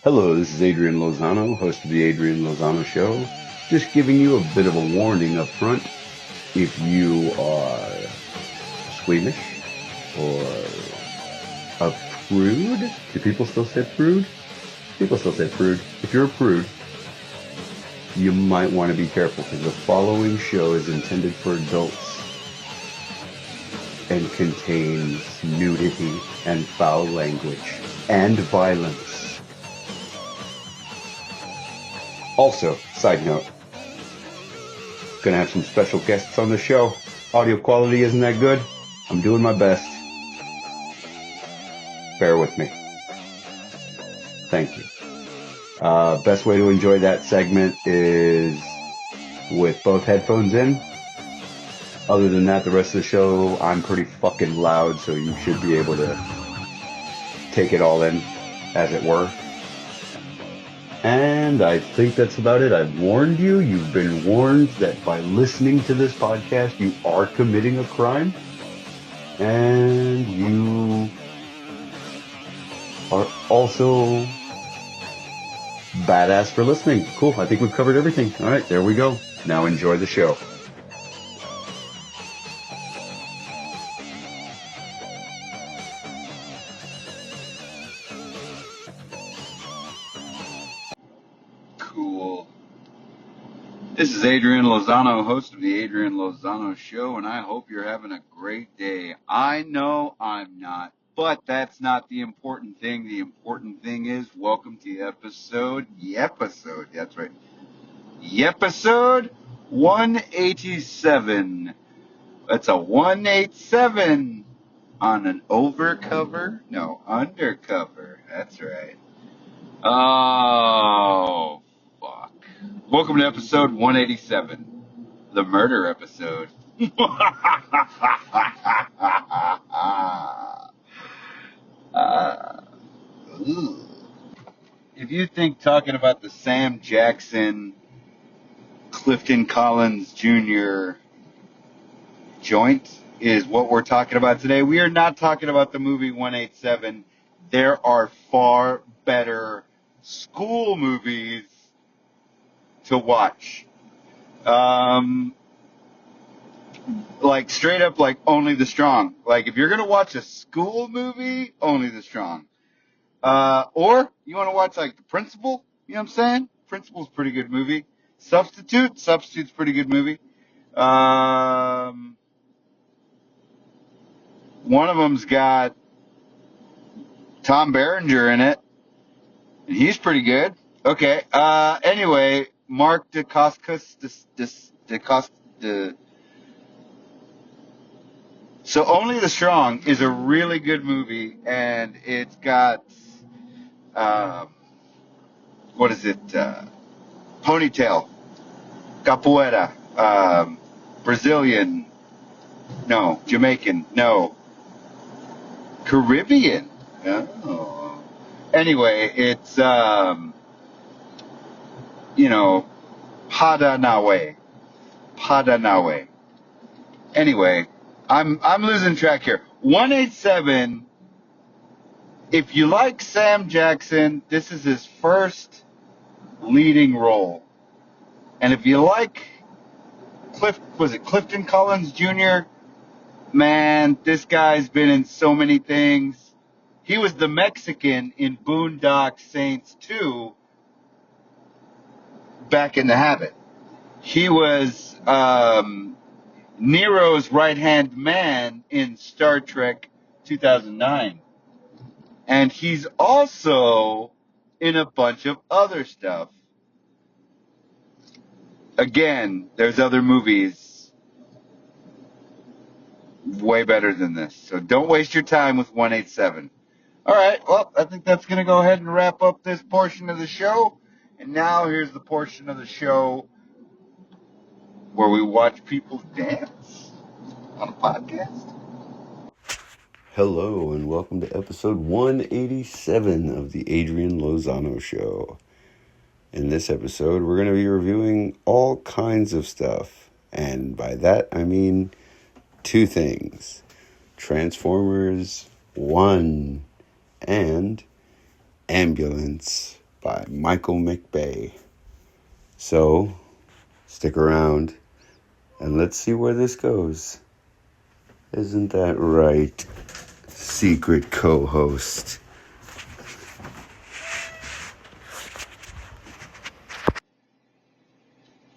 Hello, this is Adrian Lozano, host of the Adrian Lozano Show. Just giving you a bit of a warning up front. If you are squeamish or a prude, do people still say prude? People still say prude. If you're a prude, you might want to be careful because the following show is intended for adults and contains nudity and foul language and violence. Also, side note, gonna have some special guests on the show. Audio quality isn't that good. I'm doing my best. Bear with me. Thank you. Best way to enjoy that segment is with both headphones in. Other than that, the rest of the show, I'm pretty fucking loud, so you should be able to take it all in, as it were. And I think that's about it. I've warned you. You've been warned that by listening to this podcast, you are committing a crime. And you are also badass for listening. Cool. I think we've covered everything. All right, there we go. Now enjoy the show. Cool. This is Adrian Lozano, host of the Adrian Lozano Show, and I hope you're having a great day. I know I'm not, but that's not the important thing. The important thing is, welcome to episode, that's right, episode 187. That's a 187 on an undercover. That's right. Oh, fuck. Welcome to episode 187, the murder episode. If you think talking about the Sam Jackson, Clifton Collins Jr. joint is what we're talking about today, we are not talking about the movie 187. There are far better school movies to watch. Like straight up, like Only the Strong. Like if you're going to watch a school movie, Only the Strong. Or you want to watch like The Principal, you know what I'm saying? Principal's a pretty good movie. Substitute's a pretty good movie. One of them's got Tom Berenger in it, and he's pretty good. Okay. Anyway, Mark Dacascos, So Only the Strong is a really good movie, and it's got, Ponytail, Capoeira, Brazilian, no, Jamaican, no, Caribbean. Oh. Anyway, it's, Padanawe. Anyway, I'm losing track here. 187. If you like Sam Jackson, this is his first leading role. And if you like Clifton Collins Jr.? Man, this guy's been in so many things. He was the Mexican in Boondock Saints 2 back in The Habit. He was Nero's right-hand man in Star Trek 2009. And he's also in a bunch of other stuff. Again, there's other movies way better than this. So don't waste your time with 187. All right, well, I think that's going to go ahead and wrap up this portion of the show. And now here's the portion of the show where we watch people dance on a podcast. Hello, and welcome to episode 187 of the Adrian Lozano Show. In this episode, we're going to be reviewing all kinds of stuff. And by that, I mean two things. Transformers 1 and Ambulance by Michael McBay. So, stick around and let's see where this goes. Isn't that right, secret co-host?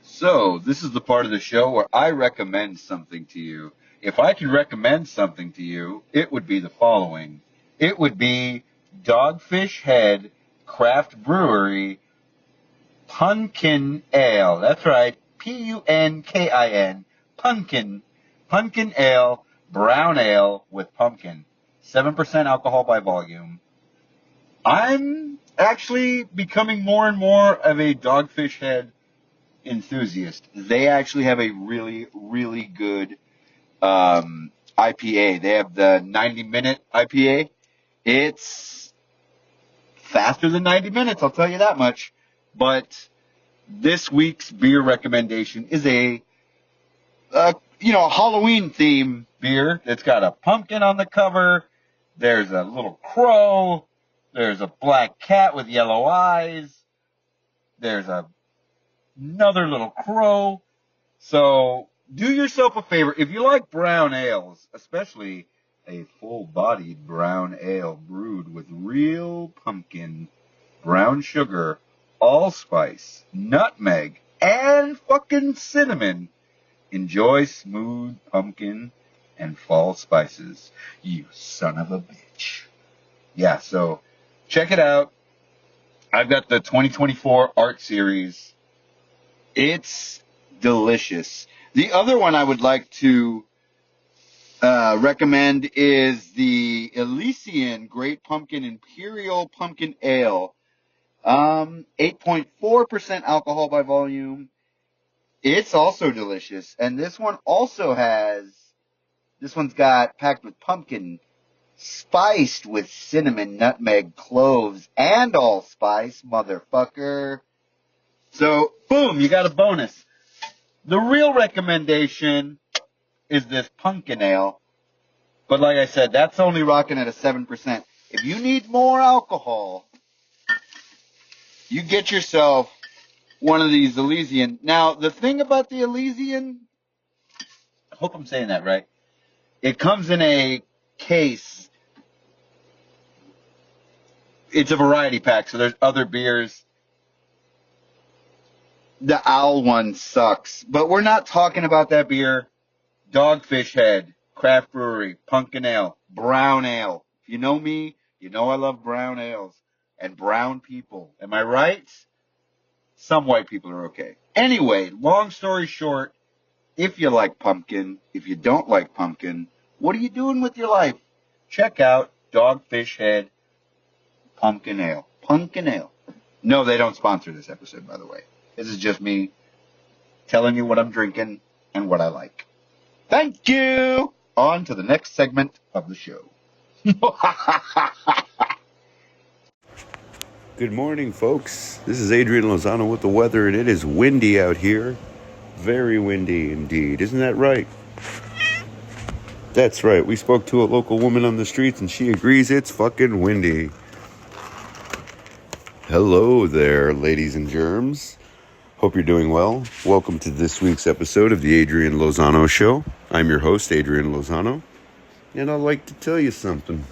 So, this is the part of the show where I recommend something to you. If I could recommend something to you, it would be the following. It would be Dogfish Head Craft Brewery Pumpkin Ale. That's right, Punkin. Pumpkin Ale, brown ale with pumpkin. 7% alcohol by volume. I'm actually becoming more and more of a Dogfish Head enthusiast. They actually have a really, really good IPA. They have the 90-minute IPA. It's faster than 90 minutes, I'll tell you that much. But this week's beer recommendation is a Halloween theme beer. It's got a pumpkin on the cover. There's a little crow. There's a black cat with yellow eyes. There's another little crow. So do yourself a favor. If you like brown ales, especially a full-bodied brown ale brewed with real pumpkin, brown sugar, allspice, nutmeg, and fucking cinnamon, enjoy smooth pumpkin and fall spices. You son of a bitch. Yeah, so check it out. I've got the 2024 Art Series. It's delicious. The other one I would like to recommend is the Elysian Great Pumpkin Imperial Pumpkin Ale. 8.4% alcohol by volume. It's also delicious. And this one's got packed with pumpkin, spiced with cinnamon, nutmeg, cloves, and allspice, motherfucker. So, boom, you got a bonus. The real recommendation is this pumpkin ale. But like I said, that's only rocking at a 7%. If you need more alcohol, you get yourself one of these Elysian. Now, the thing about the Elysian, I hope I'm saying that right. It comes in a case. It's a variety pack, so there's other beers. The Owl one sucks, but we're not talking about that beer. Dogfish Head, Craft Brewery, Pumpkin Ale, Brown Ale. If you know me, you know I love brown ales and brown people. Am I right? Some white people are okay. Anyway, long story short, if you like pumpkin, if you don't like pumpkin, what are you doing with your life? Check out Dogfish Head Pumpkin Ale. Pumpkin Ale. No, they don't sponsor this episode, by the way. This is just me telling you what I'm drinking and what I like. Thank you! On to the next segment of the show. Good morning, folks. This is Adrian Lozano with the weather, and it is windy out here. Very windy indeed. Isn't that right? That's right. We spoke to a local woman on the streets, and she agrees it's fucking windy. Hello there, ladies and germs. Hope you're doing well. Welcome to this week's episode of the Adrian Lozano Show. I'm your host, Adrian Lozano, and I'd like to tell you something.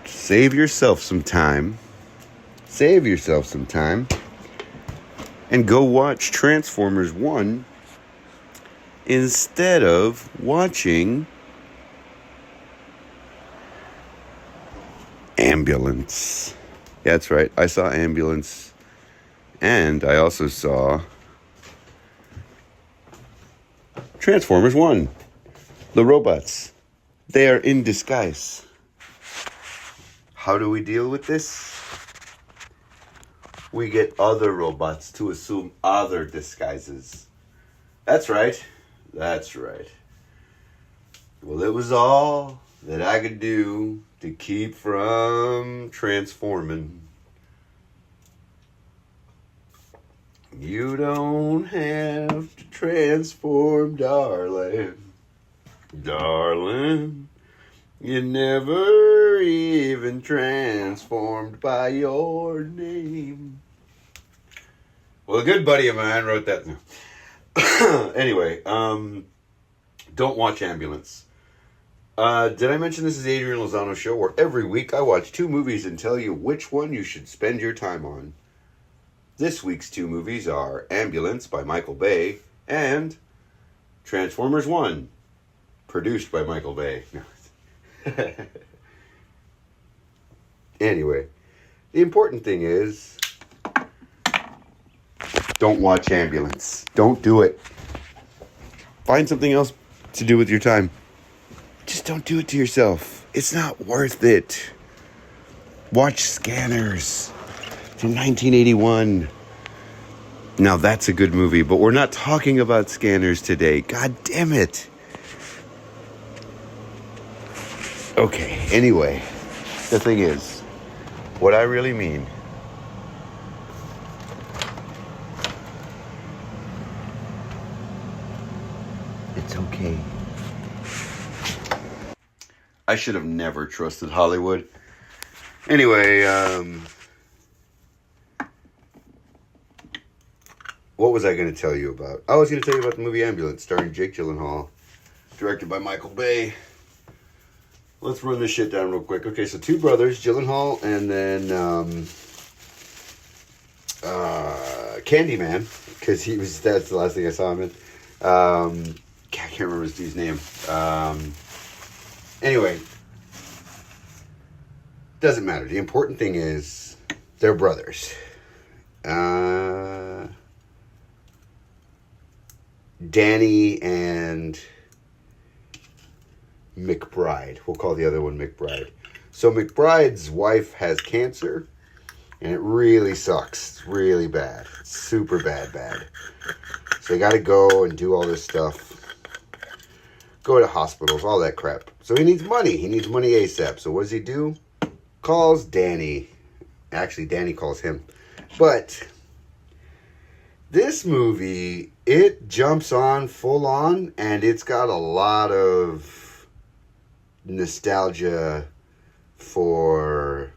Save yourself some time, and go watch Transformers 1 instead of watching Ambulance. That's right, I saw Ambulance. And I also saw Transformers 1. The robots. They are in disguise. How do we deal with this? We get other robots to assume other disguises. That's right. Well, it was all that I could do to keep from transforming. You don't have to transform, darling. Darling, you never even transformed by your name. Well, a good buddy of mine wrote that. Anyway, don't watch Ambulance. Did I mention this is Adrian Lozano's show, where every week I watch 2 movies and tell you which one you should spend your time on? This week's 2 movies are Ambulance by Michael Bay and Transformers 1, produced by Michael Bay. Anyway, the important thing is, don't watch Ambulance. Don't do it. Find something else to do with your time. Just don't do it to yourself. It's not worth it. Watch Scanners from 1981. Now that's a good movie, but we're not talking about Scanners today. God damn it. Okay, anyway, the thing is, what I really mean, it's okay. I should have never trusted Hollywood. Anyway, what was I going to tell you about? I was going to tell you about the movie Ambulance, starring Jake Gyllenhaal, directed by Michael Bay. Let's run this shit down real quick. Okay, so 2 brothers, Gyllenhaal and then Candyman, because that's the last thing I saw him in. I can't remember his dude's name. Anyway, doesn't matter. The important thing is they're brothers. Danny and McBride. We'll call the other one McBride. So McBride's wife has cancer, and it really sucks. It's really bad. It's super bad. So they got to go and do all this stuff. Go to hospitals, all that crap. So he needs money. He needs money ASAP. So what does he do? Calls Danny. Actually, Danny calls him. But this movie, it jumps on full on, and it's got a lot of nostalgia for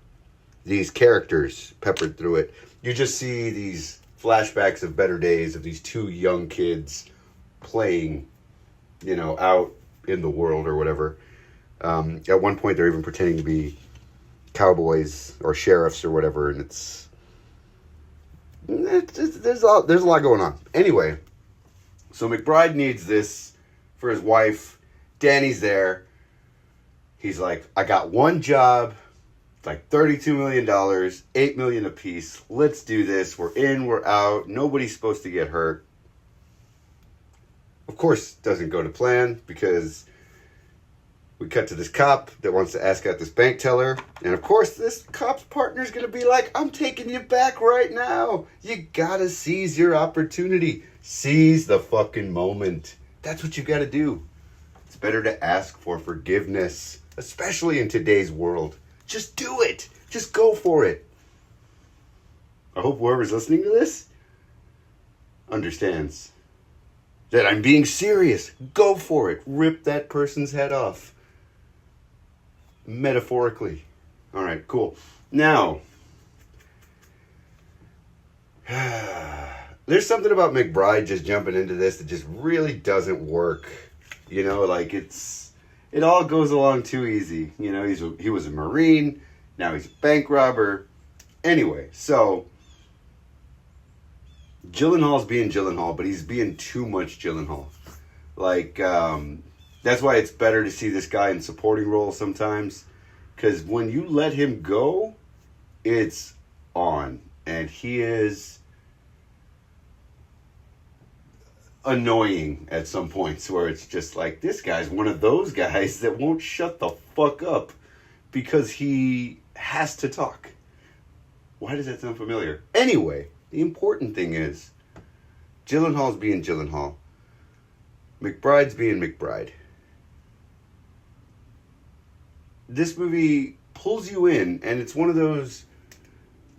these characters peppered through it. You just see these flashbacks of better days of these 2 young kids playing, out in the world or whatever. At one point, they're even pretending to be cowboys or sheriffs or whatever, and there's a lot going on. Anyway, so McBride needs this for his wife. Danny's there. He's like, I got one job. It's like $32 million, $8 million a piece. Let's do this. We're in, we're out. Nobody's supposed to get hurt. Of course, doesn't go to plan, because we cut to this cop that wants to ask out this bank teller. And of course, this cop's partner's going to be like, I'm taking you back right now. You got to seize your opportunity. Seize the fucking moment. That's what you got to do. It's better to ask for forgiveness, especially in today's world. Just do it. Just go for it. I hope whoever's listening to this understands that I'm being serious. Go for it. Rip that person's head off. Metaphorically. All right, cool. Now, there's something about McBride just jumping into this that just really doesn't work. It all goes along too easy. He was a Marine. Now he's a bank robber. Anyway, so Gyllenhaal's being Gyllenhaal, but he's being too much Gyllenhaal. That's why it's better to see this guy in supporting roles sometimes. Because when you let him go, it's on. And he is annoying at some points where it's just like, this guy's one of those guys that won't shut the fuck up because he has to talk. Why does that sound familiar? Anyway, the important thing is, Gyllenhaal's being Gyllenhaal. McBride's being McBride. This movie pulls you in, and it's one of those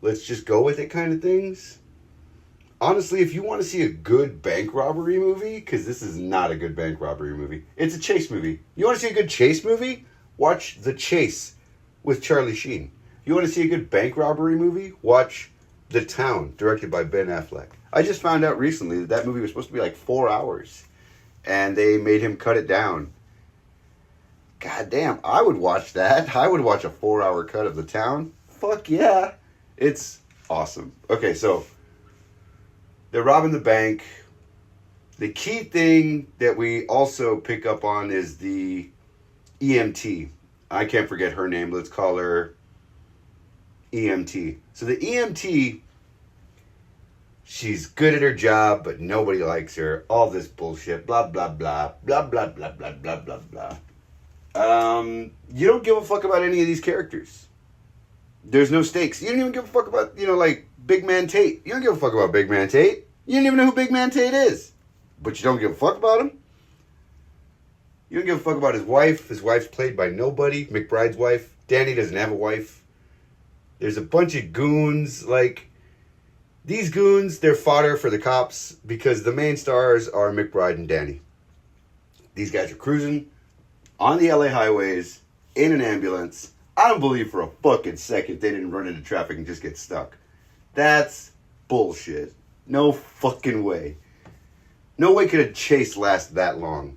let's just go with it kind of things. Honestly, if you want to see a good bank robbery movie, because this is not a good bank robbery movie, it's a chase movie. You want to see a good chase movie? Watch The Chase with Charlie Sheen. You want to see a good bank robbery movie? Watch The Town, directed by Ben Affleck. I just found out recently that movie was supposed to be like 4 hours, and they made him cut it down. God damn, I would watch that. I would watch a 4-hour cut of The Town. Fuck yeah. It's awesome. Okay, so they're robbing the bank. The key thing that we also pick up on is the EMT. I can't forget her name. Let's call her EMT. So the EMT, she's good at her job, but nobody likes her. All this bullshit. Blah, blah, blah. Blah, blah, blah, blah, blah, blah, blah. You don't give a fuck about any of these characters. There's no stakes. You don't even give a fuck about, like Big Man Tate. You don't give a fuck about Big Man Tate. You don't even know who Big Man Tate is. But you don't give a fuck about him. You don't give a fuck about his wife. His wife's played by nobody. McBride's wife. Danny doesn't have a wife. There's a bunch of goons. Like, these goons, they're fodder for the cops because the main stars are McBride and Danny. These guys are cruising on the LA highways in an ambulance. I don't believe for a fucking second they didn't run into traffic and just get stuck. That's bullshit. No fucking way. No way could a chase last that long.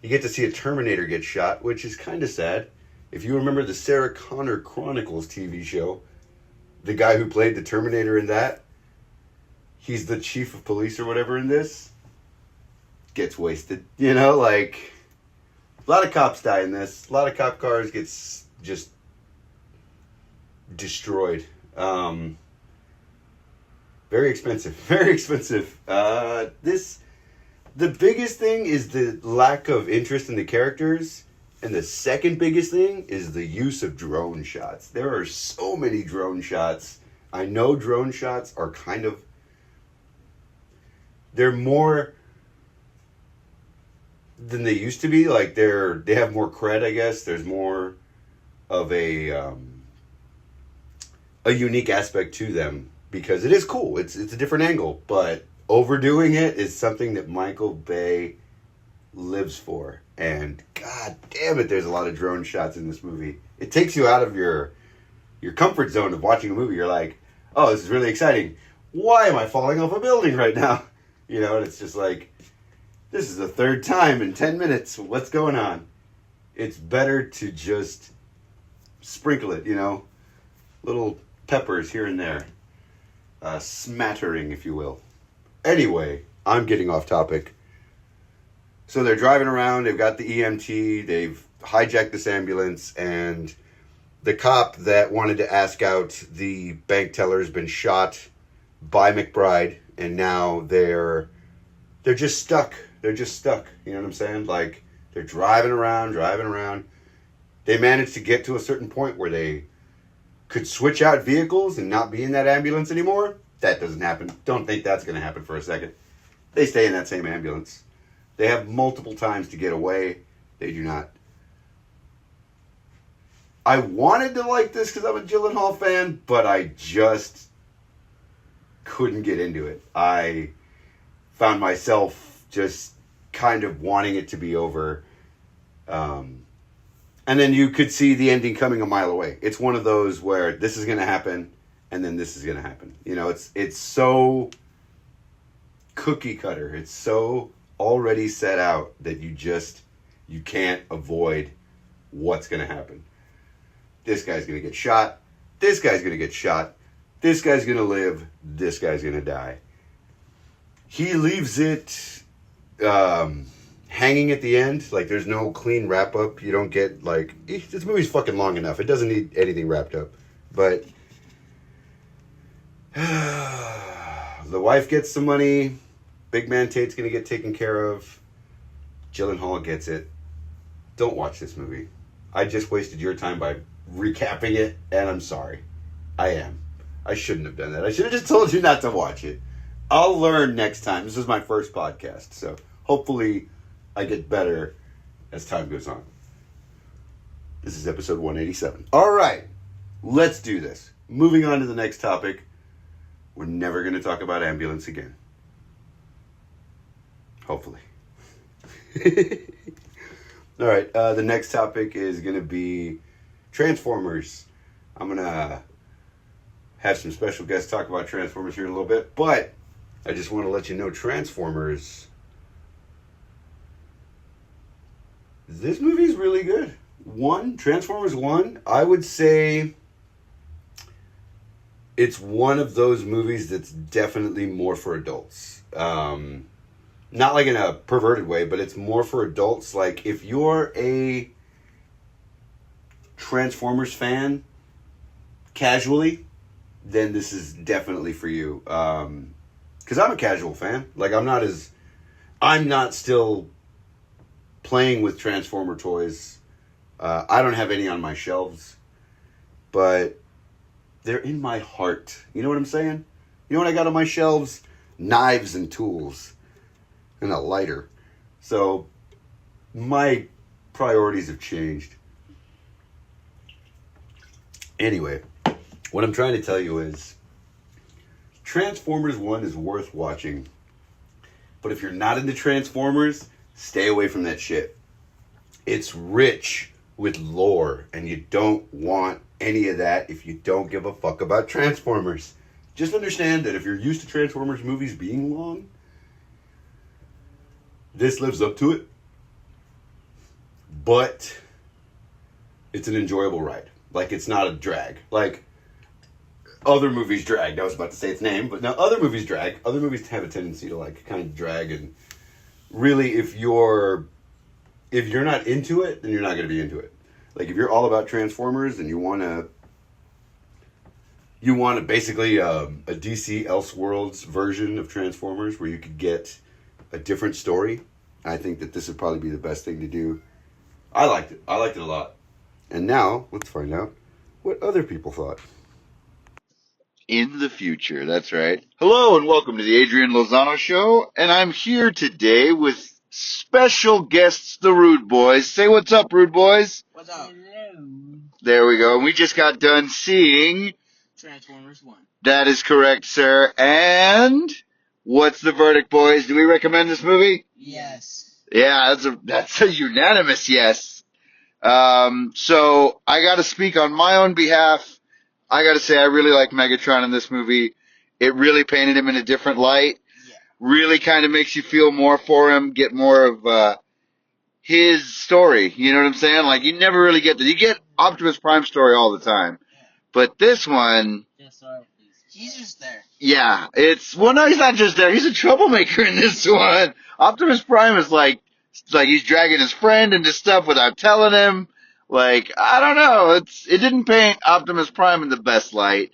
You get to see a Terminator get shot, which is kind of sad. If you remember the Sarah Connor Chronicles TV show, the guy who played the Terminator in that, he's the chief of police or whatever in this, gets wasted. Like, a lot of cops die in this. A lot of cop cars gets just destroyed. Very expensive. Very expensive. The biggest thing is the lack of interest in the characters. And the second biggest thing is the use of drone shots. There are so many drone shots. I know drone shots are they're more than they used to be. Like, they have more cred, I guess. There's more of a unique aspect to them because it is cool. It's a different angle, but overdoing it is something that Michael Bay lives for. And god damn it, there's a lot of drone shots in this movie. It takes you out of your comfort zone of watching a movie. You're like, oh, this is really exciting. Why am I falling off a building right now? And it's just like, this is the third time in 10 minutes. What's going on? It's better to just sprinkle it, little peppers here and there. Smattering, if you will. Anyway, I'm getting off topic. So they're driving around, they've got the EMT, they've hijacked this ambulance, and the cop that wanted to ask out the bank teller has been shot by McBride, and now they're just stuck. They're just stuck, you know what I'm saying? Like, they're driving around. They managed to get to a certain point where they could switch out vehicles and not be in that ambulance anymore. That doesn't happen. Don't think that's going to happen for a second. They stay in that same ambulance. They have multiple times to get away. They do not. I wanted to like this because I'm a Gyllenhaal fan, but I just couldn't get into it. I found myself just kind of wanting it to be over. And then you could see the ending coming a mile away. It's one of those where this is going to happen, and then this is going to happen. It's so cookie cutter. It's so already set out that you can't avoid what's going to happen. This guy's going to get shot. This guy's going to get shot. This guy's going to live. This guy's going to die. He leaves it hanging at the end. Like, there's no clean wrap up. You don't get, like, this movie's fucking long enough. It doesn't need anything wrapped up. But the wife gets some money. Big Man Tate's going to get taken care of. Gyllenhaal gets it. Don't watch this movie. I just wasted your time by recapping it, and I'm sorry. I am. I shouldn't have done that. I should have just told you not to watch it. I'll learn next time. This is my first podcast, so hopefully I get better as time goes on. This is episode 187. All right, let's do this. Moving on to the next topic. We're never going to talk about ambulance again. Hopefully. All right, the next topic is going to be Transformers. I'm going to have some special guests talk about Transformers here in a little bit, but I just want to let you know Transformers. This movie is really good. Transformers 1, I would say it's one of those movies that's definitely more for adults. Not like in a perverted way, but it's more for adults. Like, if you're a Transformers fan, casually, then this is definitely for you. Because I'm a casual fan. Like, I'm not still playing with Transformer toys. I don't have any on my shelves, but they're in my heart. You know what I'm saying? You know what I got on my shelves? Knives and tools and a lighter. So my priorities have changed. Anyway, what I'm trying to tell you is Transformers 1 is worth watching. But if you're not into Transformers, stay away from that shit. It's rich with lore, and you don't want any of that if you don't give a fuck about Transformers. Just understand that if you're used to Transformers movies being long, this lives up to it. But it's an enjoyable ride. Like, it's not a drag. Like, other movies drag. I was about to say its name, but no, other movies drag. Other movies have a tendency to, like, kind of drag, and really, if you're not into it, then you're not going to be into it. Like, if you're all about Transformers and you want to basically a DC Elseworlds version of Transformers where you could get a different story, I think that this would probably be the best thing to do. I liked it. I liked it a lot. And now, let's find out what other people thought. In the future, that's right. Hello and welcome to the Adrian Lozano Show, and I'm here today with special guests, the Rude Boys. Say what's up, Rude Boys. What's up? Hello. There we go. And we just got done seeing Transformers 1. That is correct, sir. And what's the verdict, boys? Do we recommend this movie? Yes. Yeah, that's a unanimous yes. So I got to speak on my own behalf. I got to say I really like Megatron in this movie. It really painted him in a different light. Yeah. Really kind of makes you feel more for him, get more of his story. You know what I'm saying? Like, you never really get that. You get Optimus Prime's story all the time. Yeah. But this one, He's just there. yeah, no, he's not just there. He's a troublemaker in this one. Optimus Prime is like he's dragging his friend into stuff without telling him. Like, I don't know. It didn't paint Optimus Prime in the best light,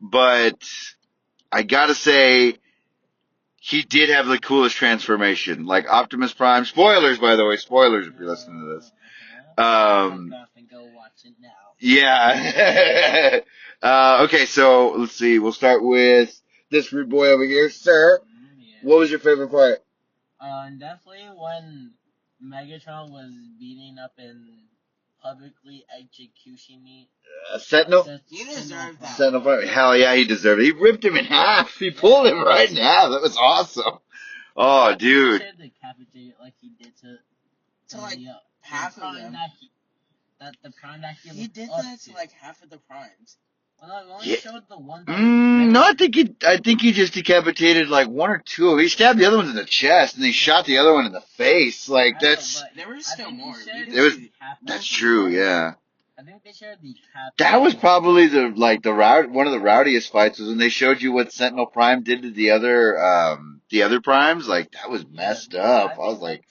but I gotta say, he did have the coolest transformation. Like, Optimus Prime, spoilers, by the way, spoilers if you're listening to this. Go watch it now. Yeah. Okay, so let's see. We'll start with this rude boy over here. Sir, Yeah. what was your favorite part? Definitely when Megatron was beating up and publicly executing Sentinel? He deserved that. Sentinel. Hell yeah, he deserved it. He ripped him in half. He pulled him right in half. That was awesome. Oh, dude. Decapitated like he did To like half of them. The prime that He did that to like half of the primes. Well, no, Yeah. showed the one. No, I think he just decapitated like one or two of them. He stabbed the other ones in the chest, and he shot the other one in the face. Like, that's There was still more. that's true. Yeah. I think they shared the cap. That was probably one of the rowdiest fights was when they showed you what Sentinel Prime did to the other primes. Like, that was messed up. I was like,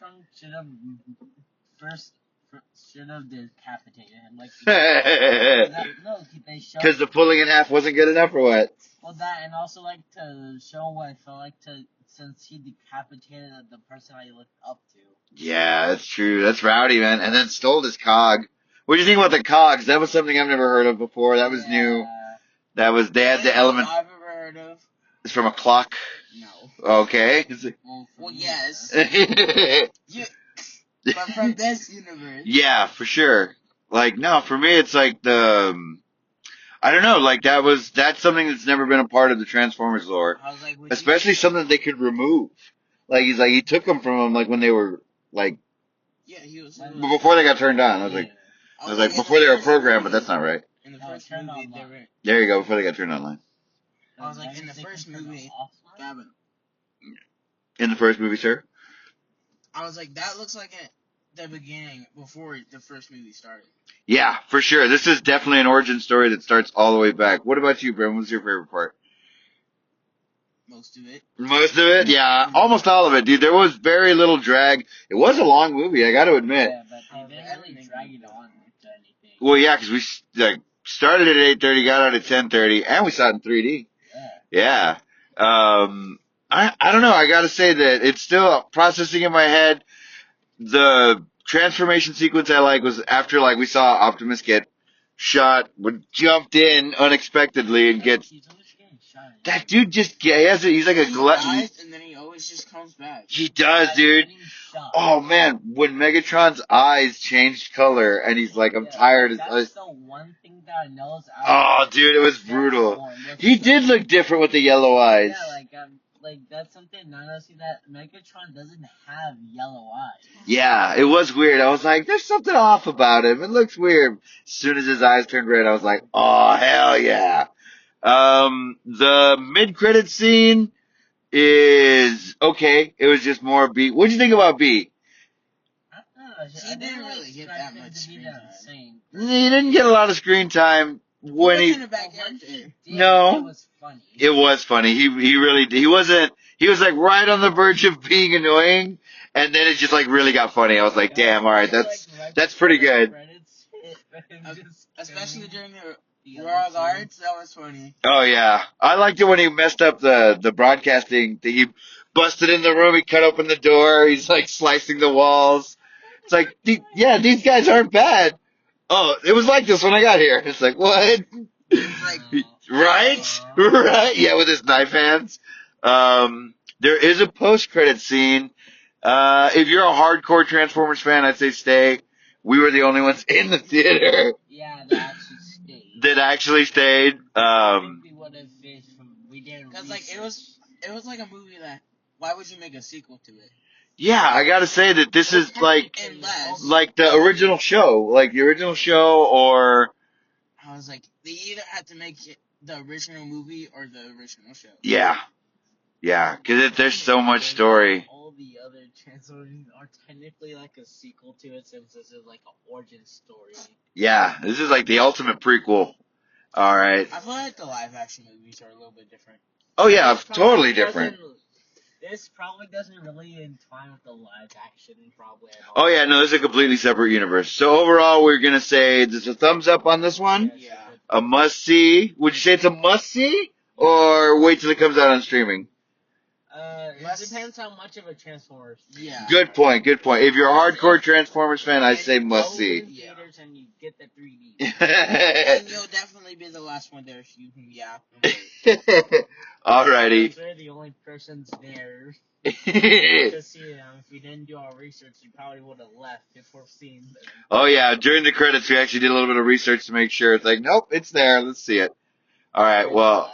should have decapitated him. Like, because the pulling in half wasn't good enough, or what? Well, that, and also like to show what I felt like since he decapitated the person I looked up to. Yeah, that's true. That's rowdy, man. And then stole his cog. What do you think about the cogs? That was something I've never heard of before. That was new. They had the element. I've ever heard of. It's from a clock. No. Okay. Well, yes. Yeah. But from this universe. Yeah, for sure. Like, no, for me, it's like I don't know, like that's something that's never been a part of the Transformers lore. Like, especially something that they could remove. Like, he took them from them, like, when they were, like, yeah, he was. before they got turned on. I was like, I was like, before they were programmed, but that's not right. In the No, first turn movie, on they live. were. There you go, before they got turned online. I was like, in the They first can turn it movie, offline? Gavin. In the first movie, sir? I was like, that looks like the beginning before the first movie started. Yeah, for sure. This is definitely an origin story that starts all the way back. What about you, Bren? What's your favorite part? Most of it. Most of it? Yeah, almost all of it, dude. There was very little drag. It was a long movie, I gotta admit. Yeah, but they didn't really drag it on to anything. Well, yeah, because we started at 8:30, got out at 10:30, and we saw it in 3D. Yeah. Yeah. I don't know. I gotta say that it's still processing in my head. The transformation sequence I like was after we saw Optimus get shot, jumped in unexpectedly and gets He's always getting shot. that dude he's like a He glutton. dies, and then he always just comes back. He does, He's dude. getting shot. Oh man, when Megatron's eyes changed color and he's like, I'm tired. That's the one thing that I know. Oh, dude, it was brutal. He did look different with the yellow eyes. Yeah, like that's something I noticed that Megatron doesn't have yellow eyes. Yeah, it was weird. I was like, there's something off about him. It looks weird. As soon as his eyes turned red, I was like, oh, hell yeah. The mid-credit scene is okay. It was just more B. What'd you think about B? I don't know. He didn't really get that much screen time. He didn't get a lot of screen time when He he. wasn't a bad character. No. It was funny. It was funny. He really did. He wasn't. He was like right on the verge of being annoying, and then it just like really got funny. I was like, damn, all right, that's pretty good. Especially during the Royal Guards, that was funny. Oh yeah, I liked it when he messed up the broadcasting. He busted in the room. He cut open the door. He's like slicing the walls. It's like, yeah, these guys aren't bad. Oh, it was like this when I got here. It's like, what? It's like, Right? Right? Yeah, with his knife hands. There is a post-credit scene. If you're a hardcore Transformers fan, I'd say stay. We were the only ones in the theater. Yeah, that actually stayed. That actually stayed. I think we would have fished from, we didn't. because like it was like a movie that. Why would you make a sequel to it? Yeah, I gotta say that this is Unless, like the original show. Like the original show or... I was like, they either had to make it the original movie or the original show. Yeah. Yeah, because there's so much story. All the other Transformers are technically like a sequel to it since this is like an origin story. Yeah, this is like the ultimate prequel. All right. I feel like the live action movies are a little bit different. Oh yeah, This probably totally different. This probably doesn't really entwine with the live action probably at all. Oh yeah, no, this is a completely separate universe. So overall, we're gonna say there's a thumbs up on this one. Yeah. A must see. Would you say it's a must see, or wait till it comes out on streaming? It depends how much of a Transformers. Yeah. Good point. Good point. If you're a hardcore Transformers fan, I say must see. Yeah. And you get the 3D. And you'll definitely be the last one there if you can, yeah. Alrighty. We're the only persons there to see them. If we didn't do our research, we probably would have left before seeing them. Oh yeah, during the credits, we actually did a little bit of research to make sure. It's like, nope, it's there. Let's see it. All right. Well.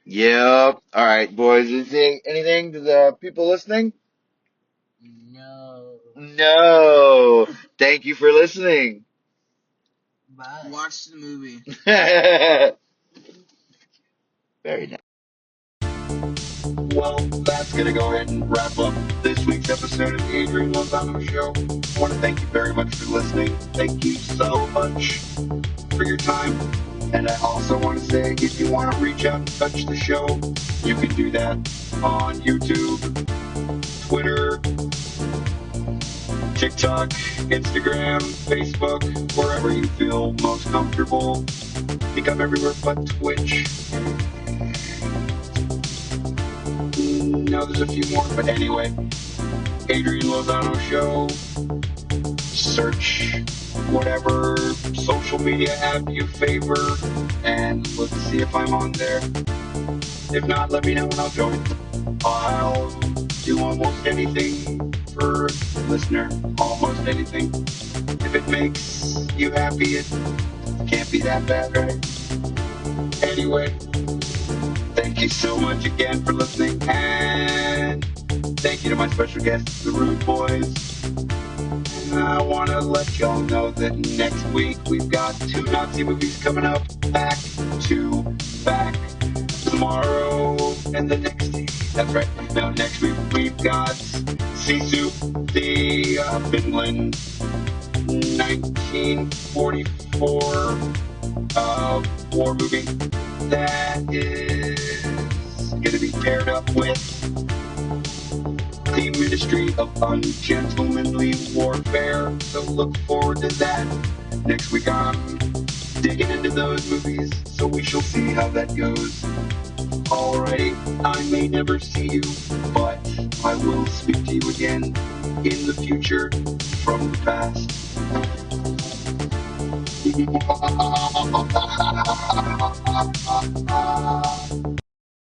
Yep. All right, boys. Anything to the people listening? No. No. Thank you for listening. Bye. Watch the movie. Very nice. Well, that's going to go ahead and wrap up this week's episode of the Adrian Lozano Show. I want to thank you very much for listening. Thank you so much for your time. And I also want to say, if you want to reach out and touch the show, you can do that on YouTube, Twitter, TikTok, Instagram, Facebook, wherever you feel most comfortable. I think I'm everywhere but Twitch. No, there's a few more, but anyway, Adrian Lozano Show. Search whatever social media app you favor, and let's see if I'm on there. If not, let me know and I'll join. I'll do almost anything for a listener, almost anything. If it makes you happy, it can't be that bad, right? Anyway, thank you so much again for listening, and thank you to my special guests, the Rude Boys. I want to let y'all know that next week we've got 2 Nazi movies coming up back to back. Tomorrow and the next day. That's right. Now next week we've got Sisu, the Finland 1944 war movie that is going to be paired up with the Ministry of Ungentlemanly Warfare. So look forward to that. Next week I'm digging into those movies, so we shall see how that goes. Alrighty, I may never see you, but I will speak to you again in the future from the past.